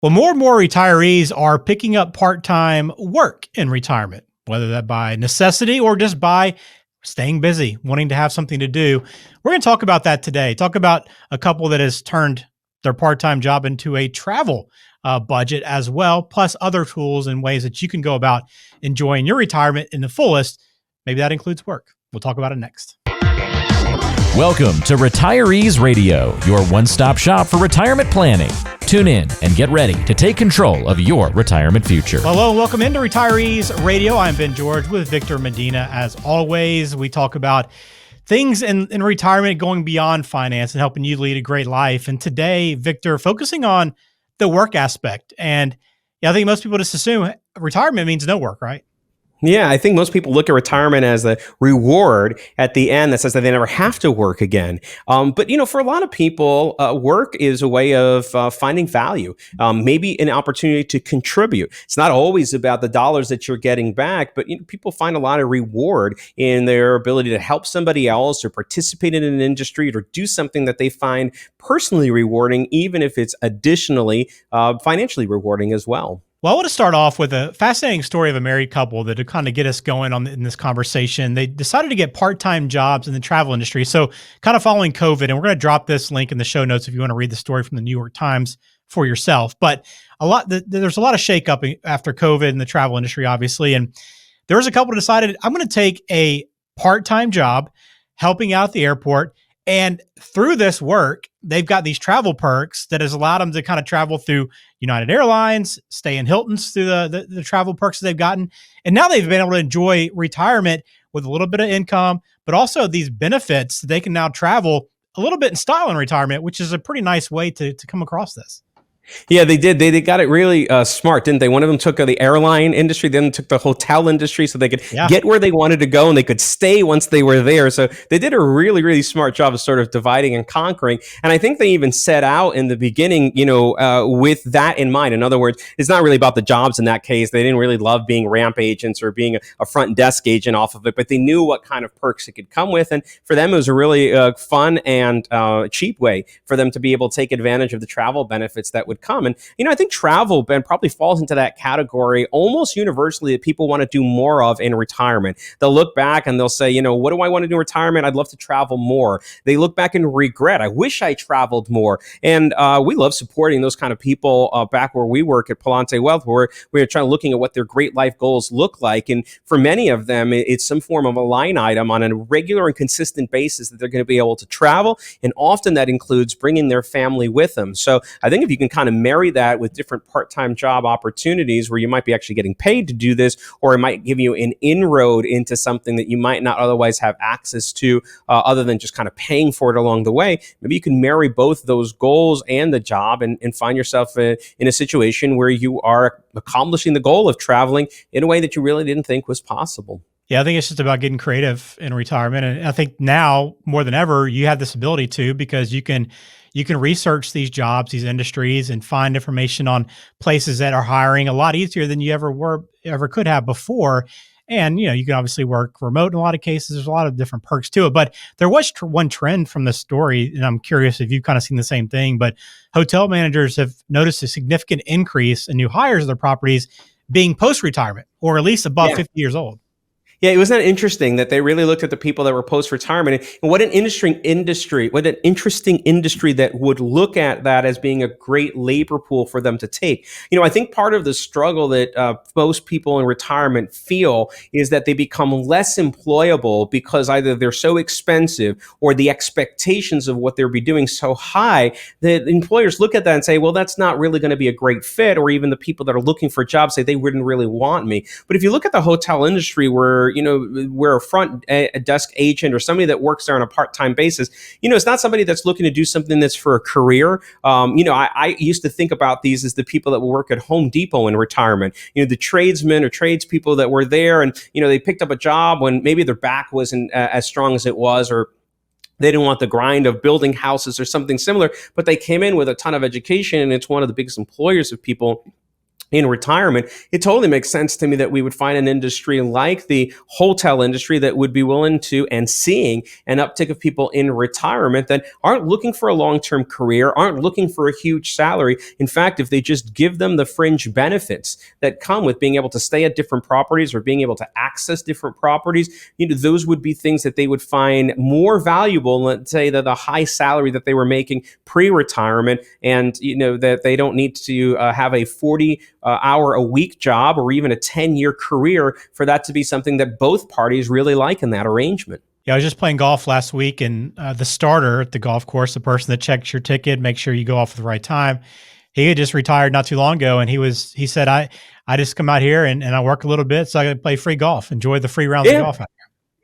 Well, more and more retirees are picking up part-time work in retirement, whether that by necessity or just by staying busy, wanting to have something to do. We're going to talk about that today. Talk about a couple that has turned their part-time job into a travel budget as well, plus other tools and ways that you can go about enjoying your retirement in the fullest. Maybe that includes work. We'll talk about it next. Welcome to Retirees Radio, your one-stop shop for retirement planning. Tune in and get ready to take control of your retirement future. Hello and welcome into Retirees Radio. I'm Ben George with Victor Medina. As always, we talk about things in retirement going beyond finance and helping you lead a great life. And today, Victor, focusing on the work aspect. And I think most people just assume retirement means no work, right? Yeah, I think most people look at retirement as a reward at the end that says that they never have to work again. But, for a lot of people, work is a way of finding value, maybe an opportunity to contribute. It's not always about the dollars that you're getting back, but people find a lot of reward in their ability to help somebody else or participate in an industry or do something that they find personally rewarding, even if it's additionally financially rewarding as well. Well, I want to start off with a fascinating story of a married couple that to kind of get us going in this conversation. They decided to get part-time jobs in the travel industry. So kind of following COVID, and we're going to drop this link in the show notes if you want to read the story from the New York Times for yourself. But there's a lot of shakeup after COVID in the travel industry, obviously. And there was a couple that decided, I'm going to take a part-time job helping out at the airport. And through this work, they've got these travel perks that has allowed them to kind of travel through United Airlines, stay in Hilton's through the travel perks that they've gotten. And now they've been able to enjoy retirement with a little bit of income, but also these benefits that they can now travel a little bit in style in retirement, which is a pretty nice way to come across this. Yeah, they did. They got it really smart, didn't they? One of them took the airline industry, then took the hotel industry so they could get where they wanted to go and they could stay once they were there. So they did a really, really smart job of sort of dividing and conquering. And I think they even set out in the beginning, with that in mind. In other words, it's not really about the jobs in that case. They didn't really love being ramp agents or being a front desk agent off of it, but they knew what kind of perks it could come with. And for them, it was a really fun and cheap way for them to be able to take advantage of the travel benefits that would come. And, I think travel, Ben, probably falls into that category almost universally that people want to do more of in retirement. They'll look back and they'll say, what do I want to do in retirement? I'd love to travel more. They look back and regret, I wish I traveled more. And we love supporting those kind of people back where we work at Palante Wealth, where we're looking at what their great life goals look like. And for many of them, it's some form of a line item on a regular and consistent basis that they're going to be able to travel. And often that includes bringing their family with them. So I think if you can kind of marry that with different part-time job opportunities where you might be actually getting paid to do this, or it might give you an inroad into something that you might not otherwise have access to other than just kind of paying for it along the way. Maybe you can marry both those goals and the job and find yourself in a situation where you are accomplishing the goal of traveling in a way that you really didn't think was possible. Yeah, I think it's just about getting creative in retirement. And I think now more than ever, you have this ability to, because you can research these jobs, these industries, and find information on places that are hiring a lot easier than you ever could have before. And, you can obviously work remote in a lot of cases. There's a lot of different perks to it. But there was one trend from the story, and I'm curious if you've kind of seen the same thing, but hotel managers have noticed a significant increase in new hires of their properties being post-retirement, or at least above 50 years old. Yeah, it was that interesting that they really looked at the people that were post-retirement, and what an interesting industry that would look at that as being a great labor pool for them to take. I think part of the struggle that most people in retirement feel is that they become less employable because either they're so expensive or the expectations of what they'll be doing so high that employers look at that and say, well, that's not really going to be a great fit, or even the people that are looking for jobs say they wouldn't really want me. But if you look at the hotel industry where we're a front desk agent or somebody that works there on a part-time basis, it's not somebody that's looking to do something that's for a career. I used to think about these as the people that will work at Home Depot in retirement, the tradesmen or tradespeople that were there and, they picked up a job when maybe their back wasn't as strong as it was, or they didn't want the grind of building houses or something similar, but they came in with a ton of education, and it's one of the biggest employers of people in retirement, it totally makes sense to me that we would find an industry like the hotel industry that would be willing to and seeing an uptick of people in retirement that aren't looking for a long-term career, aren't looking for a huge salary. In fact, if they just give them the fringe benefits that come with being able to stay at different properties or being able to access different properties, those would be things that they would find more valuable, let's say, that the high salary that they were making pre-retirement, and that they don't need to have a 40 hour a week job or even a 10-year career for that to be something that both parties really like in that arrangement. Yeah, I was just playing golf last week, and the starter at the golf course, the person that checks your ticket, make sure you go off at the right time. He had just retired not too long ago, and he said, I just come out here and I work a little bit so I can play free golf, enjoy the free rounds of Yeah. golf out.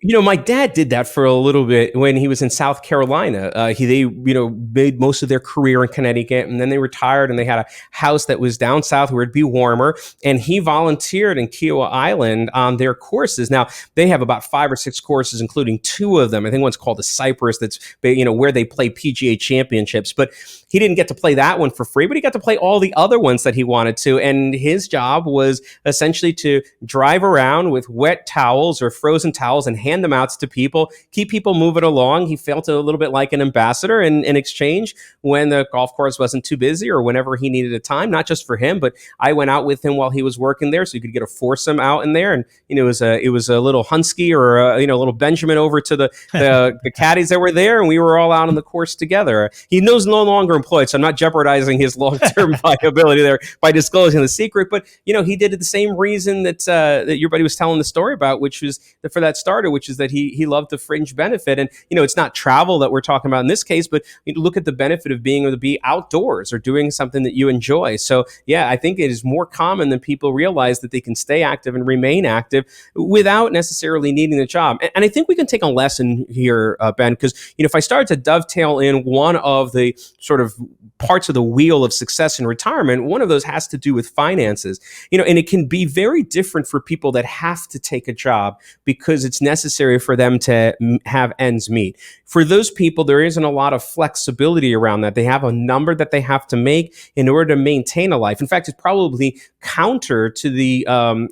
My dad did that for a little bit when he was in South Carolina. They made most of their career in Connecticut, and then they retired, and they had a house that was down south where it'd be warmer. And he volunteered in Kiowa Island on their courses. Now they have about 5 or 6 courses, including 2 of them. I think one's called the Cypress. That's where they play PGA championships. But he didn't get to play that one for free, but he got to play all the other ones that he wanted to. And his job was essentially to drive around with wet towels or frozen towels and hand them out to people, keep people moving along. He felt a little bit like an ambassador in exchange when the golf course wasn't too busy or whenever he needed a time, not just for him, but I went out with him while he was working there, so you could get a foursome out in there. And it was a little Husky or a little Benjamin over to the caddies that were there, and we were all out on the course together. He knows no longer employed, so I'm not jeopardizing his long-term viability there by disclosing the secret. But he did it the same reason that your buddy was telling the story about, which was for that starter, which is that he loved the fringe benefit. And it's not travel that we're talking about in this case, but look at the benefit of being able to be outdoors or doing something that you enjoy. So yeah, I think it is more common than people realize that they can stay active and remain active without necessarily needing the job. And I think we can take a lesson here, Ben, because if I started to dovetail in one of the sort of parts of the wheel of success in retirement, one of those has to do with finances. And it can be very different for people that have to take a job because it's necessary for them to have ends meet. For those people, there isn't a lot of flexibility around that. They have a number that they have to make in order to maintain a life. In fact, it's probably counter to the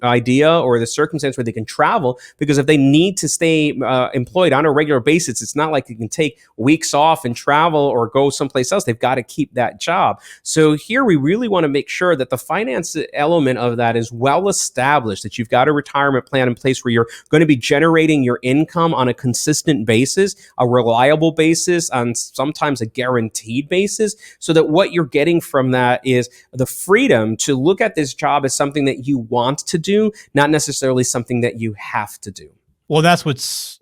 idea or the circumstance where they can travel, because if they need to stay employed on a regular basis, it's not like they can take weeks off and travel or go someplace else. They've got to keep that job. So here we really want to make sure that the finance element of that is well established, that you've got a retirement plan in place where you're going to be generating your income on a consistent basis, a reliable basis, on sometimes a guaranteed basis, so that what you're getting from that is the freedom to look at this job as something that you want to do, not necessarily something that you have to do. Well, that's what's,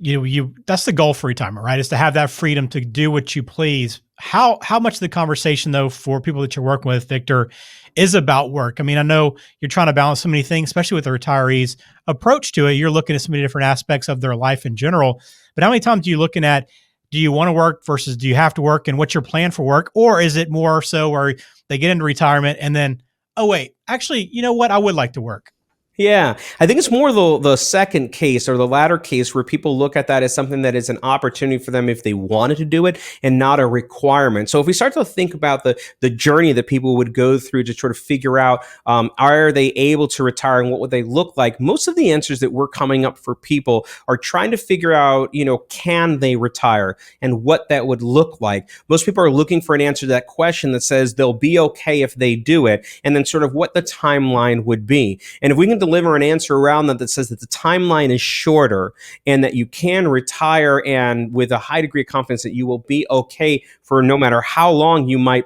that's the goal for retirement, right? Is to have that freedom to do what you please. How much of the conversation, though, for people that you're working with, Victor, is about work? I mean, I know you're trying to balance so many things, especially with the retirees' approach to it. You're looking at so many different aspects of their life in general. But how many times are you looking at, do you want to work versus do you have to work, and what's your plan for work? Or is it more so where they get into retirement and then, oh, wait, actually, you know what? I would like to work. Yeah, I think it's more the second case or the latter case where people look at that as something that is an opportunity for them if they wanted to do it and not a requirement. So if we start to think about the journey that people would go through to sort of figure out, are they able to retire and what would they look like? Most of the answers that we're coming up for people are trying to figure out, can they retire and what that would look like. Most people are looking for an answer to that question that says they'll be okay if they do it, and then sort of what the timeline would be. And if we can deliver an answer around that says that the timeline is shorter and that you can retire and with a high degree of confidence that you will be okay for no matter how long you might,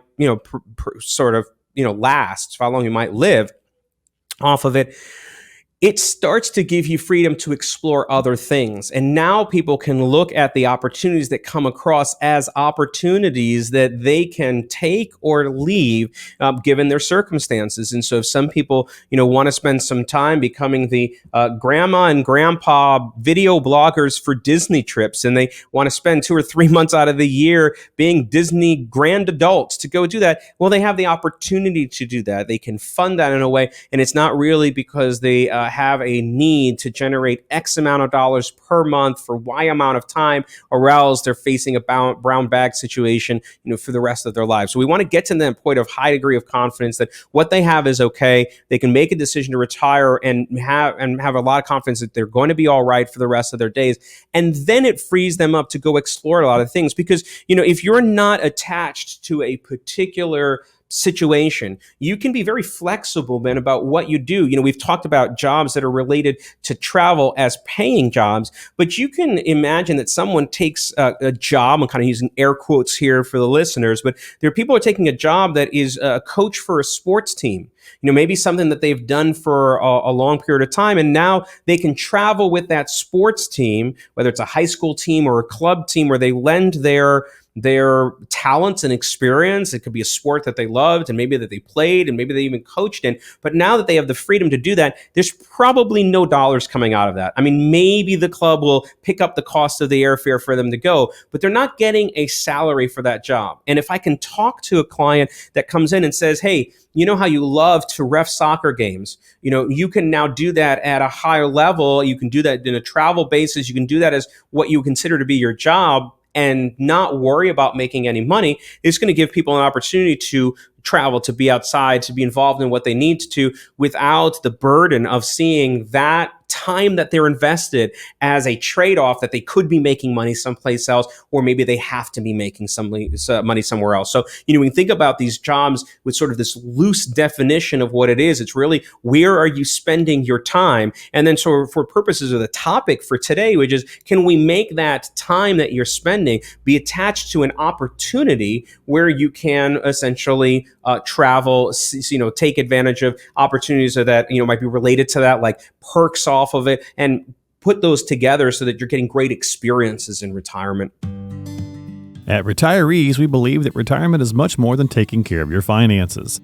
last, how long you might live off of it, it starts to give you freedom to explore other things. And now people can look at the opportunities that come across as opportunities that they can take or leave given their circumstances. And so if some people, want to spend some time becoming the grandma and grandpa video bloggers for Disney trips, and they want to spend 2 or 3 months out of the year being Disney grand adults to go do that, well, they have the opportunity to do that. They can fund that in a way. And it's not really because they have a need to generate X amount of dollars per month for Y amount of time, or else they're facing a brown bag situation, for the rest of their lives. So we want to get to that point of high degree of confidence that what they have is okay. They can make a decision to retire and have a lot of confidence that they're going to be all right for the rest of their days. And then it frees them up to go explore a lot of things, because, if you're not attached to a particular situation, you can be very flexible, man, about what you do. We've talked about jobs that are related to travel as paying jobs, but you can imagine that someone takes a job, I'm kind of using air quotes here for the listeners, but there are people who are taking a job that is a coach for a sports team. Maybe something that they've done for a long period of time, and now they can travel with that sports team, whether it's a high school team or a club team, where they lend their talents and experience. It could be a sport that they loved and maybe that they played and maybe they even coached in. But now that they have the freedom to do that, there's probably no dollars coming out of that. I mean, maybe the club will pick up the cost of the airfare for them to go, but they're not getting a salary for that job. And if I can talk to a client that comes in and says, hey, you know how you love to ref soccer games? You can now do that at a higher level. You can do that in a travel basis. You can do that as what you consider to be your job and not worry about making any money. It's going to give people an opportunity to travel, to be outside, to be involved in what they need to, without the burden of seeing that time that they're invested as a trade-off that they could be making money someplace else, or maybe they have to be making some money somewhere else. So, when you think about these jobs with sort of this loose definition of what it is, it's really, where are you spending your time? And then, so for purposes of the topic for today, which is, can we make that time that you're spending be attached to an opportunity where you can essentially travel, take advantage of opportunities that, might be related to that, like perks off of it, and put those together so that you're getting great experiences in retirement. At Retirees, we believe that retirement is much more than taking care of your finances.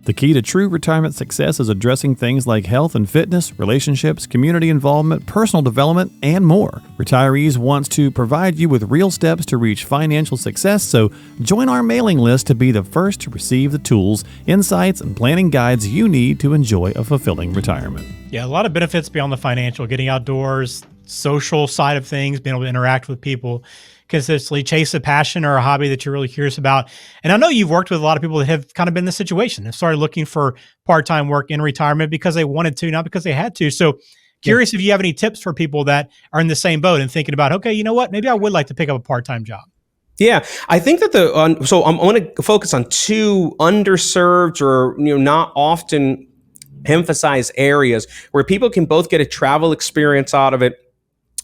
The key to true retirement success is addressing things like health and fitness, relationships, community involvement, personal development, and more. Retirees wants to provide you with real steps to reach financial success, so join our mailing list to be the first to receive the tools, insights, and planning guides you need to enjoy a fulfilling retirement. Yeah, a lot of benefits beyond the financial, getting outdoors, social side of things, being able to interact with people, consistently chase a passion or a hobby that you're really curious about. And I know you've worked with a lot of people that have kind of been in this situation, have started looking for part-time work in retirement because they wanted to, not because they had to. So curious if you have any tips for people that are in the same boat and thinking about, okay, you know what, maybe I would like to pick up a part-time job. Yeah, I think that so I'm going to focus on two underserved or not often emphasized areas where people can both get a travel experience out of it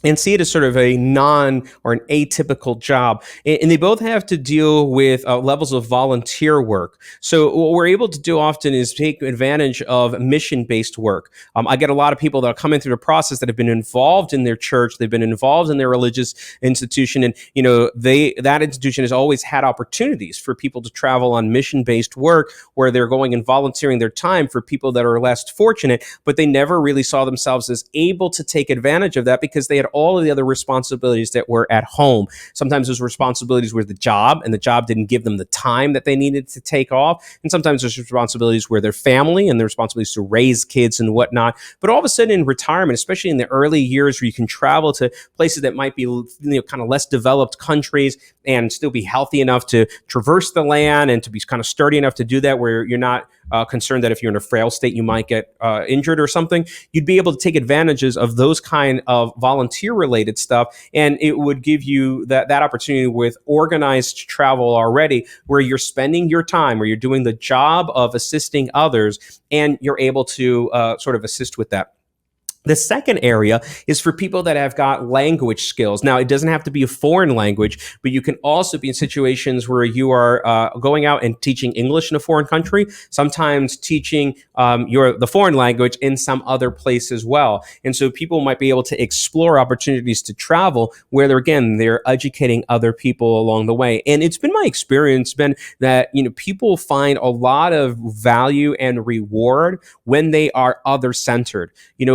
and see it as sort of a non or an atypical job. And they both have to deal with levels of volunteer work. So what we're able to do often is take advantage of mission-based work. I get a lot of people that are coming through the process that have been involved in their church, they've been involved in their religious institution, and that institution has always had opportunities for people to travel on mission-based work where they're going and volunteering their time for people that are less fortunate, but they never really saw themselves as able to take advantage of that because they had all of the other responsibilities that were at home. Sometimes those responsibilities were the job, and the job didn't give them the time that they needed to take off. And sometimes those responsibilities were their family and their responsibilities to raise kids and whatnot. But all of a sudden in retirement, especially in the early years where you can travel to places that might be kind of less developed countries and still be healthy enough to traverse the land and to be kind of sturdy enough to do that, where you're not concerned that if you're in a frail state, you might get injured or something, you'd be able to take advantages of those kind of volunteer-related stuff, and it would give you that opportunity with organized travel already, where you're spending your time, where you're doing the job of assisting others, and you're able to sort of assist with that. The second area is for people that have got language skills. Now, it doesn't have to be a foreign language, but you can also be in situations where you are going out and teaching English in a foreign country, sometimes teaching the foreign language in some other place as well. And so people might be able to explore opportunities to travel where they're educating other people along the way. And it's been my experience, Ben, that people find a lot of value and reward when they are other-centered.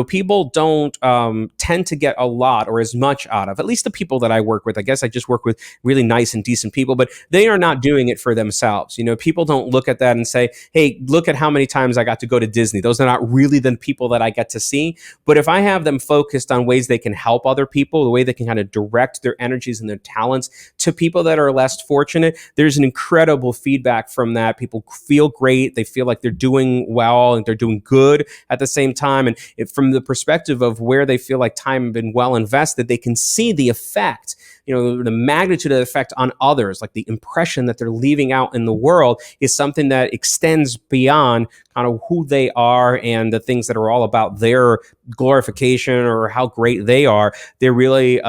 People people don't tend to get a lot or as much out of, at least the people that I work with. I guess I just work with really nice and decent people, but they are not doing it for themselves. People don't look at that and say, hey, look at how many times I got to go to Disney. Those are not really the people that I get to see. But if I have them focused on ways they can help other people, the way they can kind of direct their energies and their talents to people that are less fortunate, there's an incredible feedback from that. People feel great. They feel like they're doing well and they're doing good at the same time. And from the perspective of where they feel like time has been well invested, they can see the effect, the magnitude of the effect on others, like the impression that they're leaving out in the world is something that extends beyond kind of who they are and the things that are all about their glorification or how great they are. They're really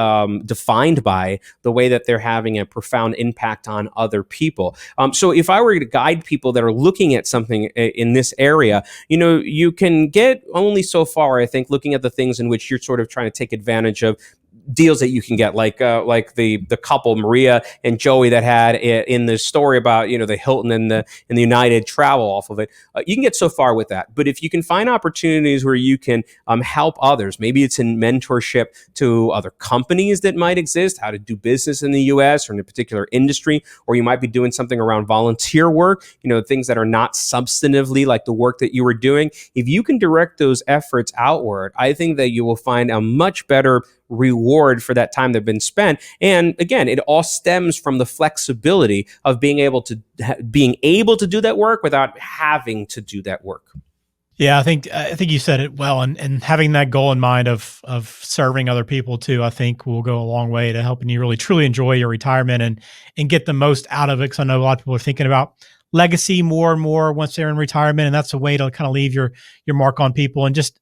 defined by the way that they're having a profound impact on other people. So if I were to guide people that are looking at something in this area, you can get only so far, I think, looking at the things in which you're sort of trying to take advantage of deals that you can get, like the couple Maria and Joey that had in the story about the Hilton and the United travel off of it. You can get so far with that, but if you can find opportunities where you can help others, maybe it's in mentorship to other companies that might exist, how to do business in the U.S. or in a particular industry, or you might be doing something around volunteer work, things that are not substantively like the work that you were doing. If you can direct those efforts outward, I think that you will find a much better reward for that time that's been spent. And again, it all stems from the flexibility of being able to do that work without having to do that work. Yeah, I think you said it well, and having that goal in mind of serving other people too, I think will go a long way to helping you really truly enjoy your retirement and get the most out of it. Because I know a lot of people are thinking about legacy more and more once they're in retirement, and that's a way to kind of leave your mark on people and just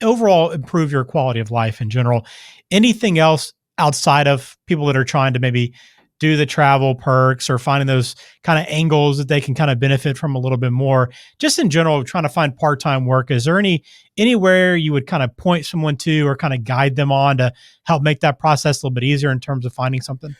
overall improve your quality of life in general. Anything else outside of people that are trying to maybe do the travel perks or finding those kind of angles that they can kind of benefit from a little bit more, just in general, trying to find part-time work? Is there anywhere you would kind of point someone to or kind of guide them on to help make that process a little bit easier in terms of finding something?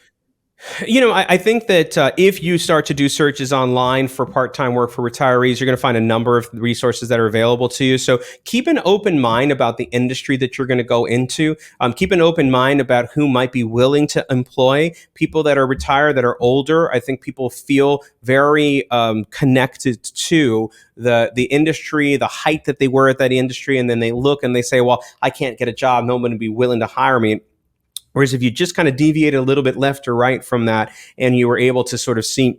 I think that if you start to do searches online for part-time work for retirees, you're going to find a number of resources that are available to you. So keep an open mind about the industry that you're going to go into. Keep an open mind about who might be willing to employ people that are retired, that are older. I think people feel very connected to the industry, the height that they were at that industry, and then they look and they say, well, I can't get a job. No one would be willing to hire me. Whereas if you just kind of deviate a little bit left or right from that, and you were able to sort of see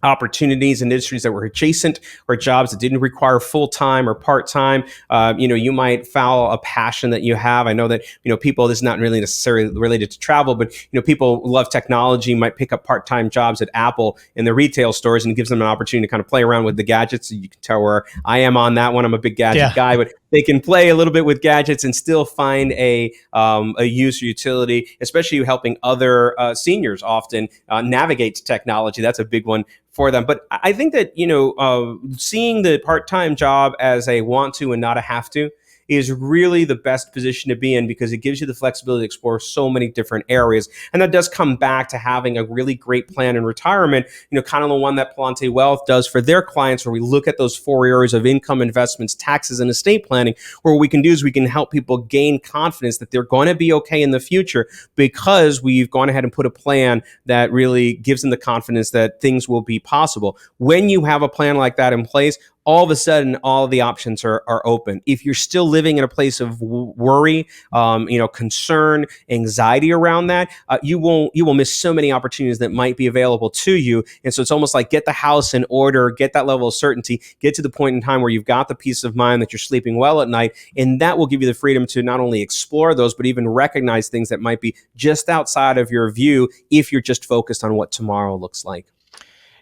opportunities in industries that were adjacent or jobs that didn't require full-time or part-time, you might follow a passion that you have. I know that, people, this is not really necessarily related to travel, but, people love technology, might pick up part-time jobs at Apple in the retail stores, and it gives them an opportunity to kind of play around with the gadgets. So you can tell where I am on that one. I'm a big gadget guy, but they can play a little bit with gadgets and still find a use or utility, especially helping other seniors often navigate to technology. That's a big one for them. But I think that, seeing the part-time job as a want to and not a have to is really the best position to be in, because it gives you the flexibility to explore so many different areas. And that does come back to having a really great plan in retirement, kind of the one that Palante Wealth does for their clients, where we look at those 4 areas of income, investments, taxes, and estate planning, where what we can do is we can help people gain confidence that they're going to be okay in the future, because we've gone ahead and put a plan that really gives them the confidence that things will be possible. When you have a plan like that in place, all of a sudden, all the options are open. If you're still living in a place of worry, concern, anxiety around that, you will miss so many opportunities that might be available to you. And so it's almost like get the house in order, get that level of certainty, get to the point in time where you've got the peace of mind that you're sleeping well at night, and that will give you the freedom to not only explore those, but even recognize things that might be just outside of your view if you're just focused on what tomorrow looks like.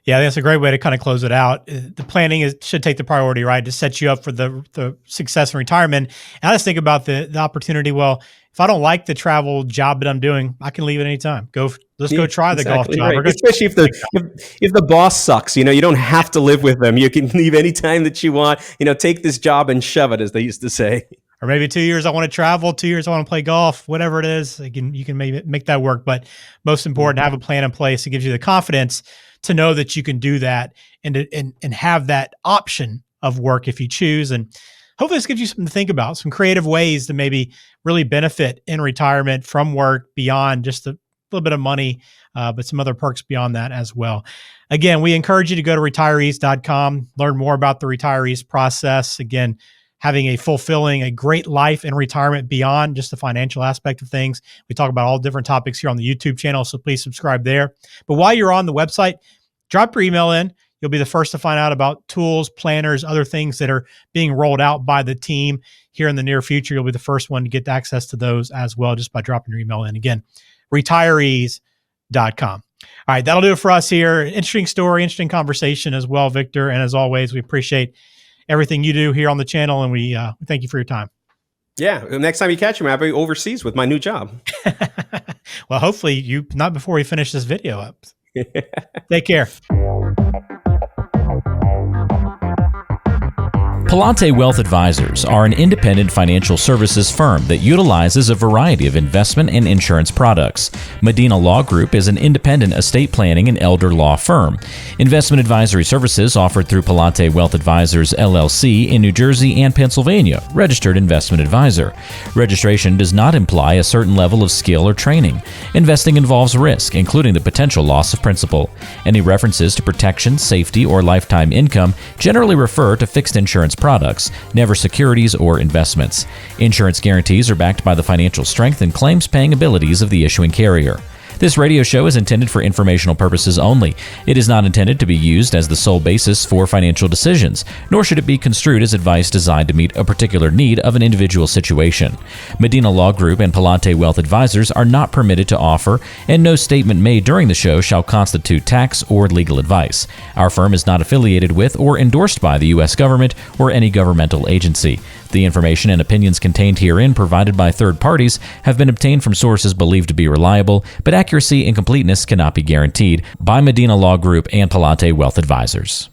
Yeah, that's a great way to kind of close it out. The planning should take the priority, right, to set you up for the success in retirement. And I just think about the opportunity. Well, if I don't like the travel job that I'm doing, I can leave at any time. Let's go try the golf job. Right. Especially if the boss sucks, you don't have to live with them. You can leave any time that you want. Take this job and shove it, as they used to say. Or maybe 2 years I want to travel, 2 years I want to play golf, whatever it is, you can maybe make that work. But most important, have a plan in place. It gives you the confidence to know that you can do that and have that option of work if you choose. And hopefully this gives you something to think about, some creative ways to maybe really benefit in retirement from work beyond just a little bit of money, but some other perks beyond that as well. Again, we encourage you to go to retirees.com, learn more about the retirees process. Again, having a fulfilling, a great life in retirement beyond just the financial aspect of things. We talk about all different topics here on the YouTube channel, so please subscribe there. But while you're on the website, drop your email in. You'll be the first to find out about tools, planners, other things that are being rolled out by the team here in the near future. You'll be the first one to get access to those as well, just by dropping your email in. Again, retirees.com. All right, that'll do it for us here. Interesting story, interesting conversation as well, Victor. And as always, we appreciate everything you do here on the channel, and we thank you for your time. Yeah, next time you catch me, I'll be overseas with my new job. Well, hopefully not before we finish this video up. Take care. Palante Wealth Advisors are an independent financial services firm that utilizes a variety of investment and insurance products. Medina Law Group is an independent estate planning and elder law firm. Investment advisory services offered through Palante Wealth Advisors LLC in New Jersey and Pennsylvania, registered investment advisor. Registration does not imply a certain level of skill or training. Investing involves risk, including the potential loss of principal. Any references to protection, safety, or lifetime income generally refer to fixed insurance products, never securities or investments. Insurance guarantees are backed by the financial strength and claims-paying abilities of the issuing carrier. This radio show is intended for informational purposes only. It is not intended to be used as the sole basis for financial decisions, nor should it be construed as advice designed to meet a particular need of an individual situation. Medina Law Group and Palante Wealth Advisors are not permitted to offer, and no statement made during the show shall constitute tax or legal advice. Our firm is not affiliated with or endorsed by the U.S. government or any governmental agency. The information and opinions contained herein provided by third parties have been obtained from sources believed to be reliable, but accuracy and completeness cannot be guaranteed by Medina Law Group and Palante Wealth Advisors.